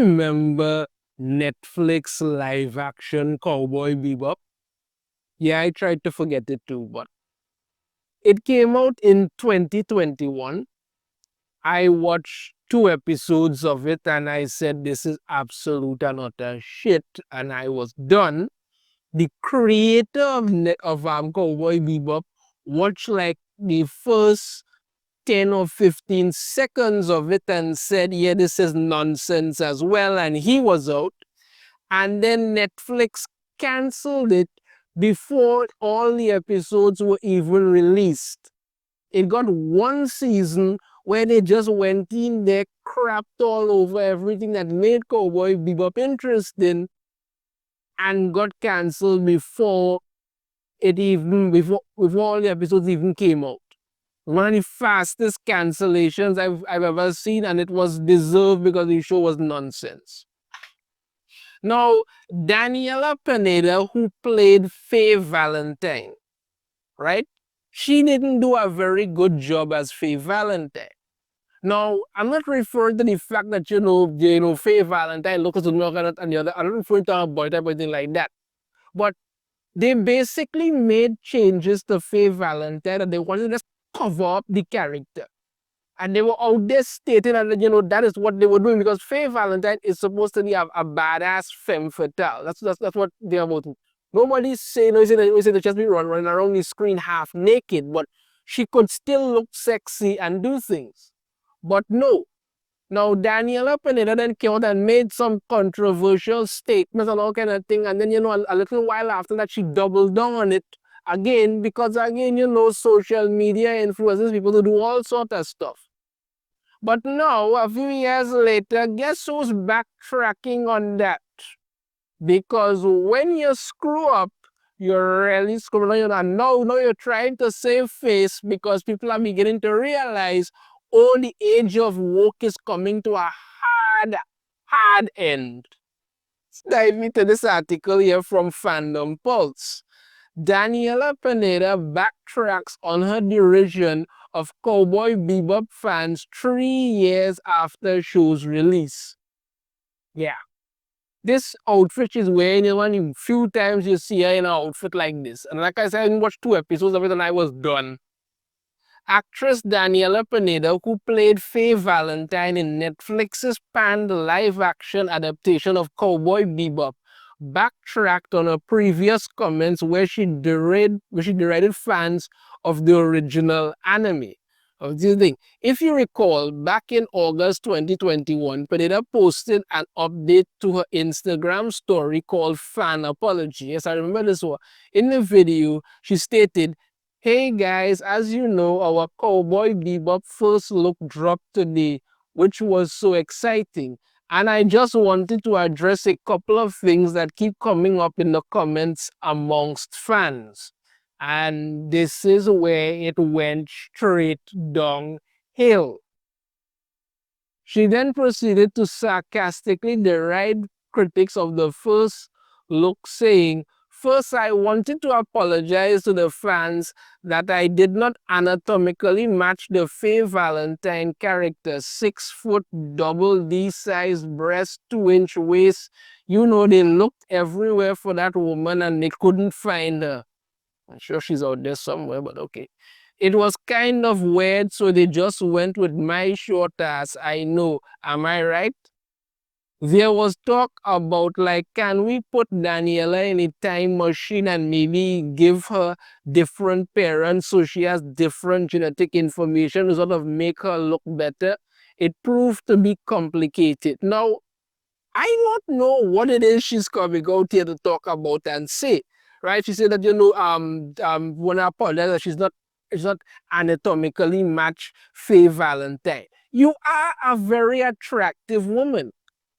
remember Netflix live action Cowboy Bebop? Yeah, I tried to forget it too, but it came out in 2021. I watched 2 episodes of it and I said, this is absolute and utter shit, and I was done. The creator of Cowboy Bebop watched like the first 10 or 15 seconds of it and said, yeah, this is nonsense as well, and he was out. And then Netflix canceled it before all the episodes were even released. It got one season where they just went in there, crapped all over everything that made Cowboy Bebop interesting, and got canceled before all the episodes even came out. One of the fastest cancellations I've ever seen, and it was deserved because the show was nonsense. Now, Daniella Pineda, who played Faye Valentine, right? She didn't do a very good job as Faye Valentine. Now, I'm not referring to the fact that, Faye Valentine looks to me and the other. I'm not referring to a boy type or anything like that. But they basically made changes to Faye Valentine and they wanted to just cover up the character. And they were out there stating that, that is what they were doing because Faye Valentine is supposed to be a badass femme fatale. That's what they're about. Nobody's saying, that just be running around the screen half naked, but she could still look sexy and do things. But no. Now, Daniella Pineda then came out and made some controversial statements and all kind of thing. And then, a little while after that, she doubled down on it again because, again, social media influences people to do all sort of stuff. But now, a few years later, guess who's backtracking on that? Because when you screw up, you're really screwing up. And now you're trying to save face because people are beginning to realize, oh, the age of woke is coming to a hard end. Let's dive into this article here from Fandom Pulse. Daniella Pineda backtracks on her derision of Cowboy Bebop fans 3 years after show's release. Yeah. This outfit she's wearing, a few times you see her in an outfit like this. And like I said, I watched 2 episodes of it and I was done. Actress Daniella Pineda, who played Faye Valentine in Netflix's panned live-action adaptation of Cowboy Bebop, backtracked on her previous comments where she derided fans of the original anime. If you recall, back in August 2021, Pineda posted an update to her Instagram story called Fan Apology. Yes, I remember this one. In the video, she stated, "Hey guys, as you know, our Cowboy Bebop first look dropped today, which was so exciting. And I just wanted to address a couple of things that keep coming up in the comments amongst fans." And this is where it went straight downhill. She then proceeded to sarcastically deride critics of the first look, saying, "First, I wanted to apologize to the fans that I did not anatomically match the Faye Valentine character. 6 foot, double D-size breast, 2-inch waist. They looked everywhere for that woman and they couldn't find her. I'm sure she's out there somewhere, but okay. It was kind of weird, so they just went with my short ass. I know. Am I right?" There was talk about can we put Daniella in a time machine and maybe give her different parents so she has different genetic information to sort of make her look better? It proved to be complicated. Now, I don't know what it is she's coming out here to talk about and say. Right? She said that, when I apologize that she's not anatomically matched Faye Valentine. You are a very attractive woman.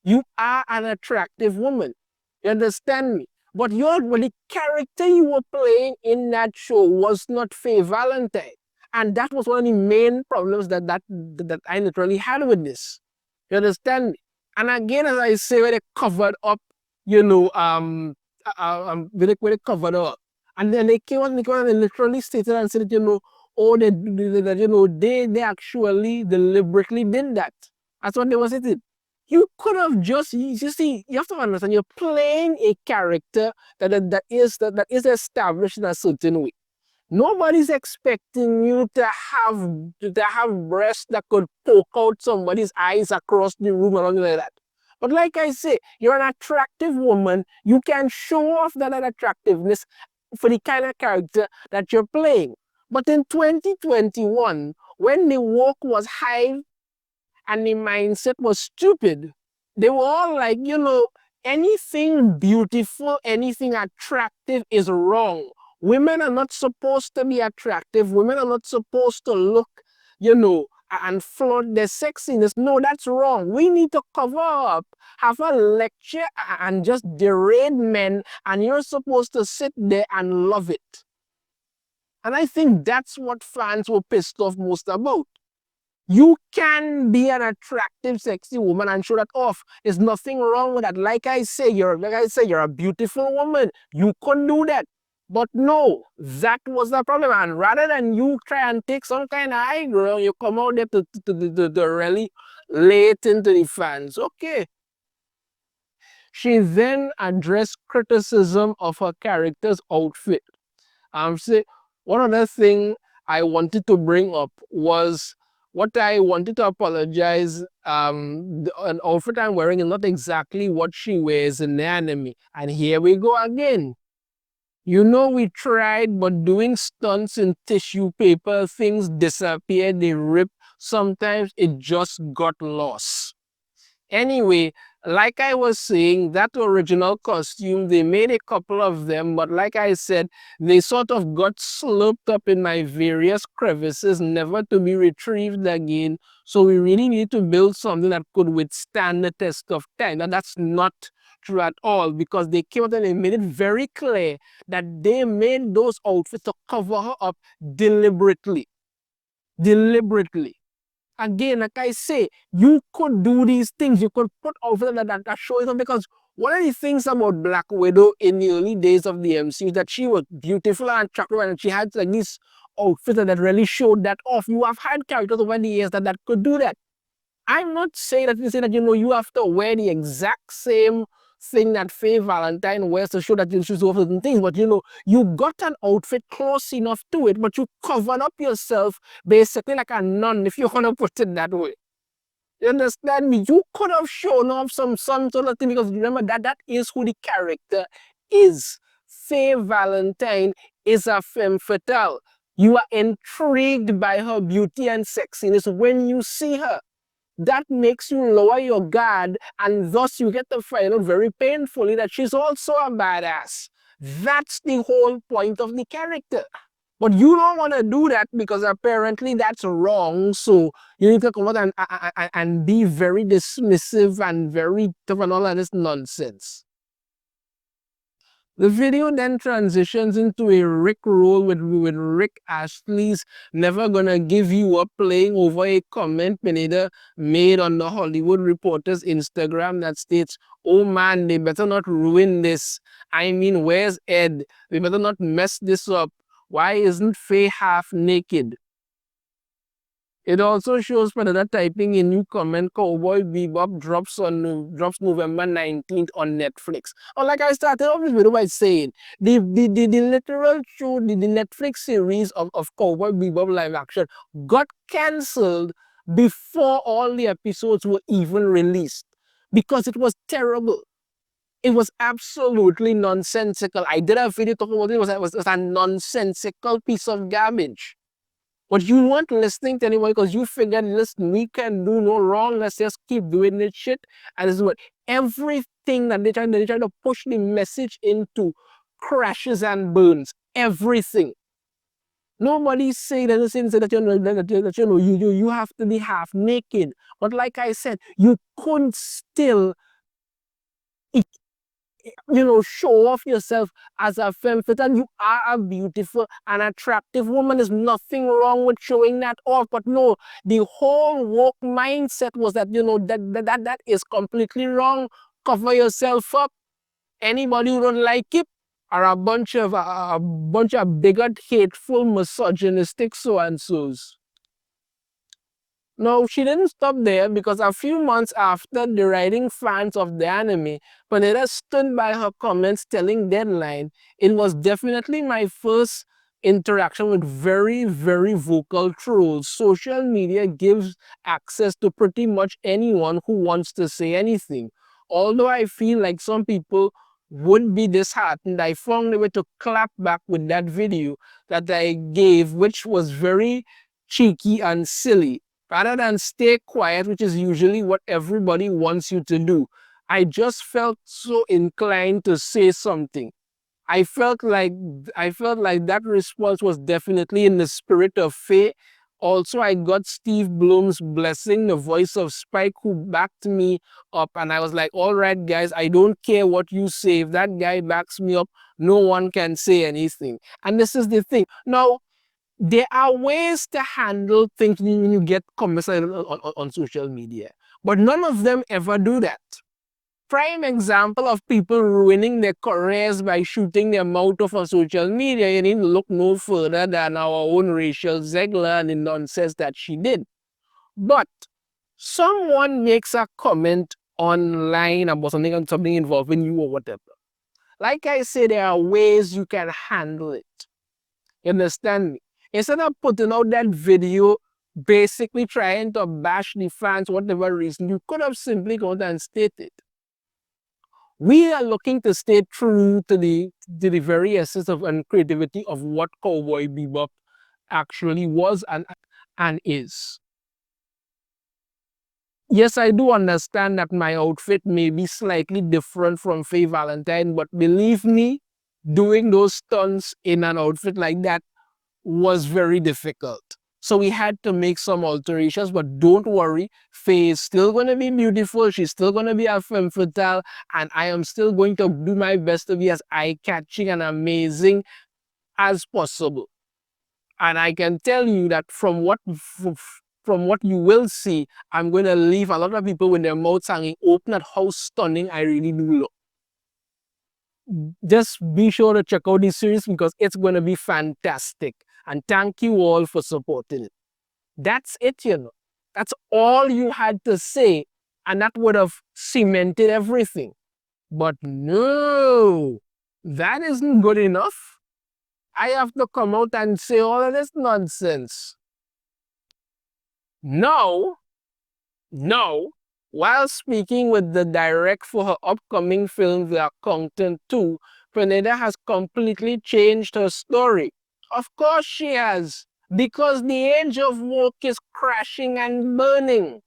You are an attractive woman. You understand me? But the character you were playing in that show was not Faye Valentine. And that was one of the main problems that I literally had with this. You understand me? And again, as I say, where they covered up, where they covered up. And then they came out and they literally stated and said that, they actually deliberately did that. That's what they were saying. You could have just, you see, you have to understand, you're playing a character that is established in a certain way. Nobody's expecting you to have breasts that could poke out somebody's eyes across the room or something like that. But like I say, you're an attractive woman. You can show off that attractiveness for the kind of character that you're playing. But in 2021, when the work was high and the mindset was stupid, they were all like, anything beautiful, anything attractive is wrong. Women are not supposed to be attractive. Women are not supposed to look, and flaunt their sexiness. No, that's wrong. We need to cover up, have a lecture, and just deride men, and you're supposed to sit there and love it. And I think that's what fans were pissed off most about. You can be an attractive, sexy woman and show that off. There's nothing wrong with that. Like I say, you're a beautiful woman. You could do that. But no, that was the problem. And rather than you try and take some kind of high ground, you come out there to really lay it into the fans. Okay. She then addressed criticism of her character's outfit. Say one other thing I wanted to bring up was what I wanted to apologize. An outfit I'm wearing is not exactly what she wears in the anime. And here we go again. We tried, but doing stunts in tissue paper, things disappear, they rip. Sometimes it just got lost. Anyway, like I was saying, that original costume, they made a couple of them, but like I said, they sort of got slurped up in my various crevices, never to be retrieved again. So we really need to build something that could withstand the test of time. And that's not true at all, because they came out and they made it very clear that they made those outfits to cover her up deliberately. Deliberately. Again, like I say, you could do these things. You could put outfits that show you, because one of the things about Black Widow in the early days of the MCU is that she was beautiful and attractive, and she had like these outfits that really showed that off. You have had characters over the years that could do that. I'm not saying that you have to wear the exact same thing that Faye Valentine wears to show that she's over certain things, but you got an outfit close enough to it, but you covered up yourself basically like a nun, if you want to put it that way. You understand me? You could have shown off some sort of thing, because remember that is who the character is. Faye Valentine is a femme fatale. You are intrigued by her beauty and sexiness when you see her. That makes you lower your guard, and thus you get to find out very painfully that she's also a badass. That's the whole point of the character. But you don't want to do that because apparently that's wrong. So you need to come out and be very dismissive and very tough and all of this nonsense. The video then transitions into a Rick roll with Rick Astley's "Never Gonna Give You Up" playing over a comment Pineda made on the Hollywood Reporter's Instagram that states, "Oh man, they better not ruin this. I mean, where's Ed? They better not mess this up. Why isn't Faye half naked?" It also shows Pineda typing a new comment, "Cowboy Bebop drops November 19th on Netflix." Or like I started off this video by saying, the literal show, the Netflix series of Cowboy Bebop live action got cancelled before all the episodes were even released, because it was terrible. It was absolutely nonsensical. I did a video talking about it. It was a nonsensical piece of garbage. But you weren't listening to anybody because you figured, listen, we can do no wrong. Let's just keep doing this shit. And this is what everything that they try to push the message into crashes and burns. Everything. Nobody's saying that you have to be half naked. But like I said, you could still show off yourself as a femme fatale. You are a beautiful and attractive woman. There's nothing wrong with showing that off. But no, the whole woke mindset was that, that is completely wrong. Cover yourself up. Anybody who don't like it are a bunch of bigot, hateful, misogynistic so-and-sos. No, she didn't stop there because a few months after deriding fans of the anime, Panetta stood by her comments telling Deadline, it was definitely my first interaction with very, very vocal trolls. Social media gives access to pretty much anyone who wants to say anything. Although I feel like some people would be disheartened, I found a way to clap back with that video that I gave, which was very cheeky and silly rather than stay quiet, which is usually what everybody wants you to do. I just felt so inclined to say something. I felt like I felt like that response was definitely in the spirit of Faye. Also, I got Steve Bloom's blessing, the voice of Spike, who backed me up. And I was like, all right, guys, I don't care what you say. If that guy backs me up, no one can say anything. And this is the thing. Now, there are ways to handle things when you get comments on social media, but none of them ever do that. Prime example of people ruining their careers by shooting their mouth off on social media. You need to look no further than our own Rachel Zegler and the nonsense that she did. But someone makes a comment online about something involving you or whatever. Like I say, there are ways you can handle it. You understand me? Instead of putting out that video basically trying to bash the fans, whatever reason, you could have simply gone and stated. We are looking to stay true to the very essence of and creativity of what Cowboy Bebop actually was and is. Yes, I do understand that my outfit may be slightly different from Faye Valentine, but believe me, doing those stunts in an outfit like that was very difficult. So we had to make some alterations, but don't worry, Faye is still going to be beautiful. She's still going to be a femme fatale, and I am still going to do my best to be as eye-catching and amazing as possible. And I can tell you that from what you will see, I'm going to leave a lot of people with their mouths hanging open at how stunning I really do look. Just be sure to check out this series because it's going to be fantastic. And thank you all for supporting it. That's it, you know. That's all you had to say. And that would have cemented everything. But no, that isn't good enough. I have to come out and say all of this nonsense. No, no. While speaking with the direct for her upcoming film, The Accountant 2, Pineda has completely changed her story. Of course she has, because the age of woke is crashing and burning.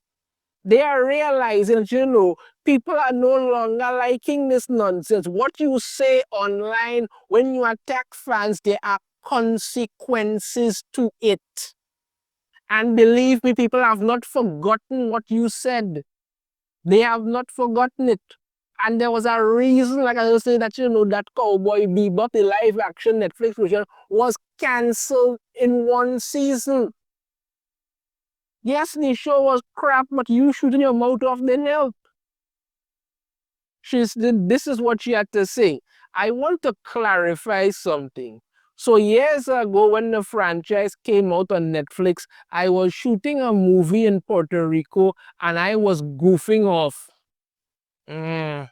They are realizing that, you know, people are no longer liking this nonsense. What you say online, when you attack fans, there are consequences to it. And believe me, people have not forgotten what you said. They have not forgotten it. And there was a reason, like I was saying, that, you know, that Cowboy Bebop, the live action Netflix version, was cancelled in one season. Yes, the show was crap, but you shooting your mouth off didn't help. This is what she had to say. I want to clarify something. So years ago, when the franchise came out on Netflix, I was shooting a movie in Puerto Rico and I was goofing off. Mm.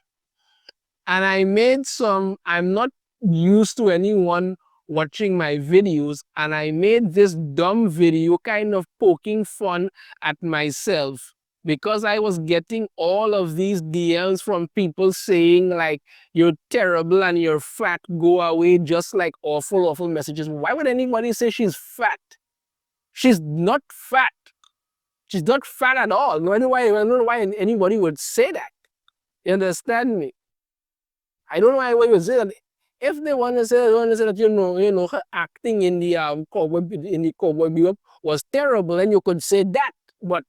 And I made some, I'm not used to anyone watching my videos, and I made this dumb video kind of poking fun at myself because I was getting all of these DMs from people saying like, you're terrible and you're fat, go away, just like awful, awful messages. Why would anybody say she's fat? She's not fat. She's not fat at all. I don't know why anybody would say that. You understand me? I don't know why you say that. If they want to say, that her acting in the Cowboy Bebop was terrible, and you could say that. But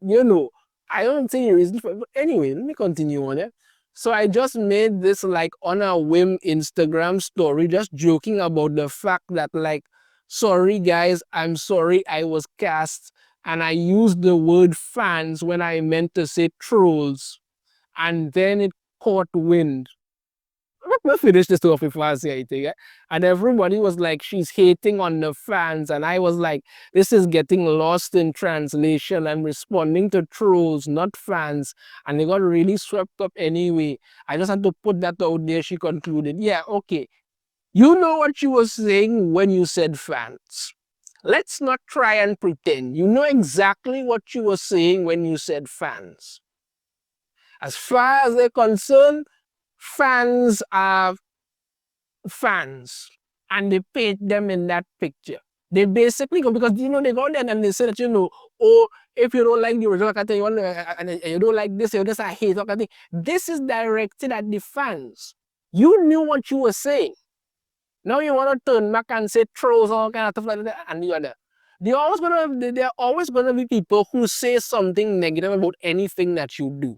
I don't see any reason for it. But anyway, let me continue on it. So I just made this like on a whim Instagram story, just joking about the fact that like, sorry guys, I'm sorry I was cast, and I used the word fans when I meant to say trolls, and then it caught wind. me finish this off before I say anything. And everybody was like, she's hating on the fans. And I was like, this is getting lost in translation. I'm responding to trolls, not fans. And they got really swept up anyway. I just had to put that out there. She concluded, yeah, okay. You know what you were saying when you said fans. Let's not try and pretend. You know exactly what you were saying when you said fans. As far as they're concerned, fans are fans. And they paint them in that picture. They basically go, because you know, they go there and they say that, you know, oh, if you don't like the original content, you, want, and you don't like this, you just I hate that thing. This is directed at the fans. You knew what you were saying. Now you want to turn back and say trolls, all kind of stuff like that, and you are there. There are always gonna be people who say something negative about anything that you do.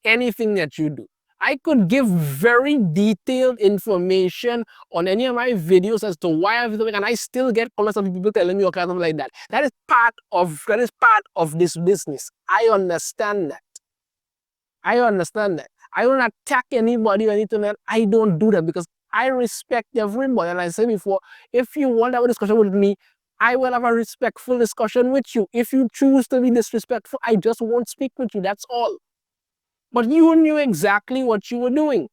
Anything that you do. I could give very detailed information on any of my videos as to why I'm doing, and I still get comments of people telling me all kinds of like that. That is part of this business. I understand that. I understand that. I don't attack anybody or anything like that. I don't do that because I respect everybody. And I said before, if you want to have a discussion with me, I will have a respectful discussion with you. If you choose to be disrespectful, I just won't speak with you. That's all. But you knew exactly what you were doing.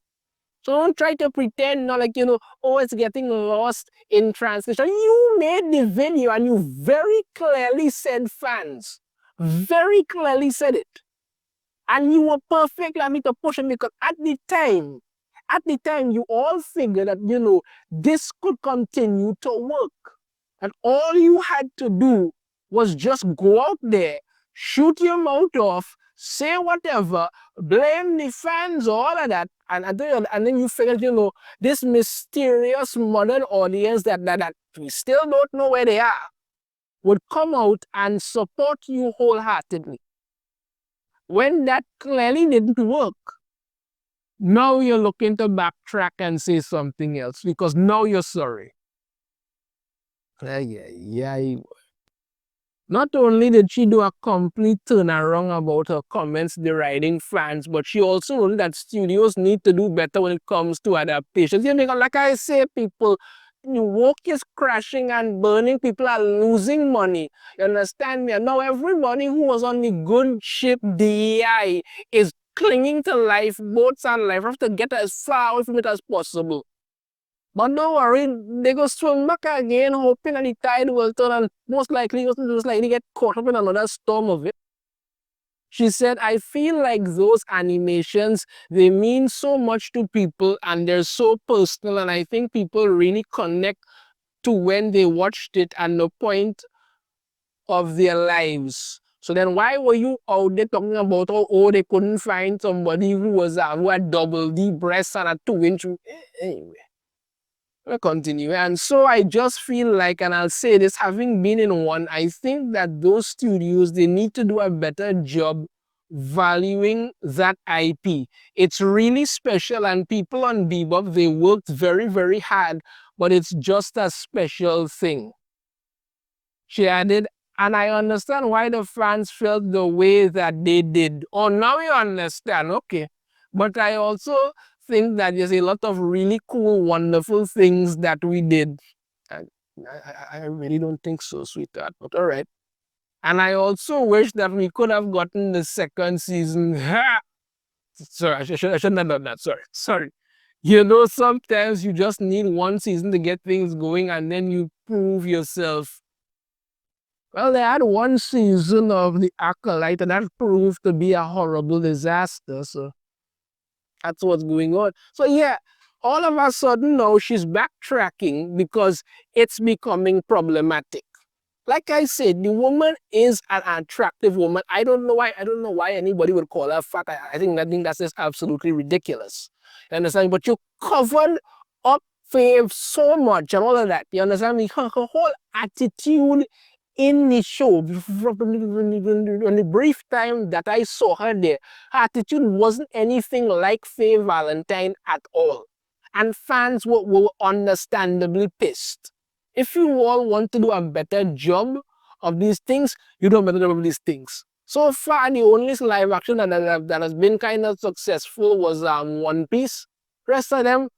So don't try to pretend, not like, you know, oh, it's getting lost in translation. You made the video and you very clearly said fans. Very clearly said it. And you were perfect at me to push him because at the time, you all figured that, you know, this could continue to work. And all you had to do was just go out there, shoot your mouth off, say whatever, blame the fans, all of that. And then you figured, you know, this mysterious modern audience that we still don't know where they are would come out and support you wholeheartedly. When that clearly didn't work, now you're looking to backtrack and say something else because now you're sorry. Yeah. Not only did she do a complete turnaround about her comments deriding fans, but she also noted that studios need to do better when it comes to adaptations. You know, like I say, people, work is crashing and burning. People are losing money. You understand me? And now everybody who was on the good ship DEI is clinging to lifeboats and life have to get as far away from it as possible. But don't worry, they go swim back again, hoping that the tide will turn and most likely get caught up in another storm of it. She said, I feel like those animations, they mean so much to people and they're so personal, and I think people really connect to when they watched it and the point of their lives. So then why were you out there talking about oh they couldn't find somebody who had double D breasts and a 2-inch? Anyway. We'll continue. And so I just feel like, and I'll say this, having been in one, I think that those studios, they need to do a better job valuing that IP. It's really special, and people on Bebop, they worked very, very hard, but it's just a special thing. She added, and I understand why the fans felt the way that they did. Oh, now you understand. Okay. But I also think that there's a lot of really cool, wonderful things that we did. I really don't think so, sweetheart, but all right. And I also wish that we could have gotten the second season. Sorry, I shouldn't have done that. Sorry. You know, sometimes you just need one season to get things going and then you prove yourself. Well, they had one season of The Acolyte and that proved to be a horrible disaster. So that's what's going on. So yeah, all of a sudden now she's backtracking because it's becoming problematic. Like I said, the woman is an attractive woman. I don't know why anybody would call her fat. I think that's just absolutely ridiculous. You understand? But you covered up Faye so much and all of that. You understand me? Her whole attitude in the show, from the brief time that I saw her there, her attitude wasn't anything like Faye Valentine at all. And fans were understandably pissed. If you all want to do a better job of these things, you do a better job of these things. So far, the only live action that has been kind of successful was One Piece. Rest of them,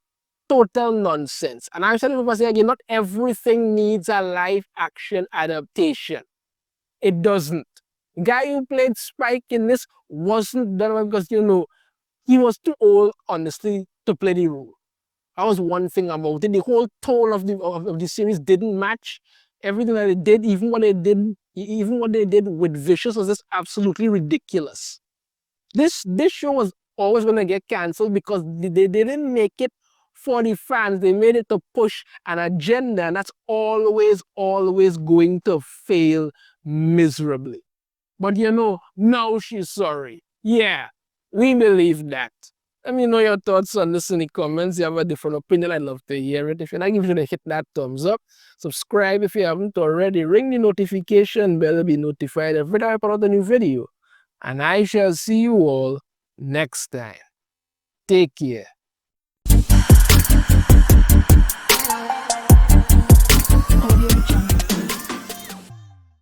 total nonsense. And I'm telling people again, not everything needs a live action adaptation. It doesn't. The guy who played Spike in this wasn't done because, he was too old, honestly, to play the role. That was one thing about it. The whole tone of the series didn't match everything that it did. Even what they did with Vicious was just absolutely ridiculous. This show was always going to get canceled because they didn't make it for the fans. They made it to push an agenda, and that's always going to fail miserably. But now she's sorry. Yeah, we believe that. Let me know your thoughts on this in the comments. If you have a different opinion, I'd love to hear it. If you're not, give sure to hit that thumbs up. Subscribe if you haven't already. Ring the notification bell to be notified every time I put out a new video. And I shall see you all next time. Take care.